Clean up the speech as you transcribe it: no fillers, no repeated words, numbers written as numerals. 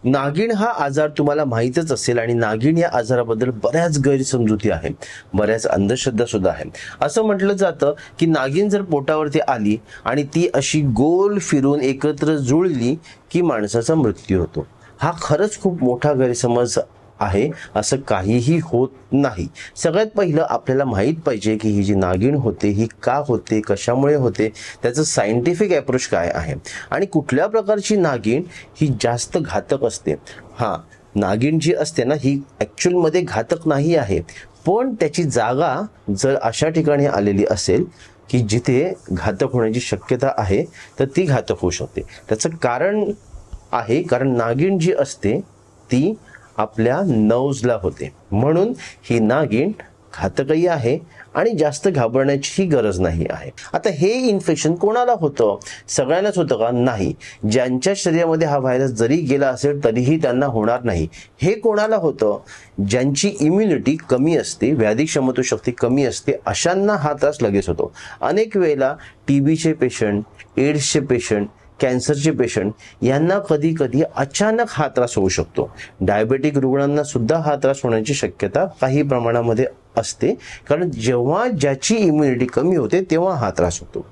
नागिण हा आजार तुम्हाला माहीतच असेल आणि नागिण या आजाराबद्दल बऱ्याच गैरसमजुती आहे, बऱ्याच अंधश्रद्धा सुद्धा आहे। असं म्हटलं जातं की नागिण जर पोटावरती आली आणि ती अशी गोल फिरून एकत्र जुळली की माणसाचा मृत्यू होतो। हा खरंच खूप मोठा गैरसमज आहे, असं काहीही होत नाही। सगळ्यात पहिलं आपल्याला माहित पाहिजे की ही जी नागिण होते ही का होते, कशामुळे होते, त्याचं सायंटिफिक अप्रोच काय आहे आणि कुठल्या प्रकारची नागिण ही जास्त घातक असते। नागिण जी असते ना ही ॲक्च्युअल मध्ये घातक नाही आहे, पण त्याची जागा जर अशा ठिकाणी आलेली असेल की जिथे घातक होण्याची शक्यता आहे तर ती घातक होऊ शकते। त्याचं कारण नागिण जी असते ती आपल्या नर्व्हजला होते, म्हणून ही नागिण घातकही आहे आणि जास्त घाबरण्याची गरज नाही आहे। आता हे इन्फेक्शन कोणाला होतं? सगळ्यांनाच होतं का? नाही। ज्यांच्या शरीरामध्ये हा व्हायरस जरी गेला असेल तरीही त्यांना होणार नाही। हे कोणाला होतं? ज्यांची इम्युनिटी कमी असते, व्याधी क्षमताशक्ती कमी असते, अशांना हा त्रास लगेच होतो। अनेक वेळेला टीबीचे पेशंट, एड्सचे पेशंट, कॅन्सरचे पेशंट यांना कधी कधी अचानक हा त्रास होऊ शकतो। डायबेटिक रुग्णांना सुद्धा हा त्रास होण्याची शक्यता काही प्रमाणामध्ये असते, कारण जेव्हा ज्याची इम्युनिटी कमी होते तेव्हा हा त्रास होतो।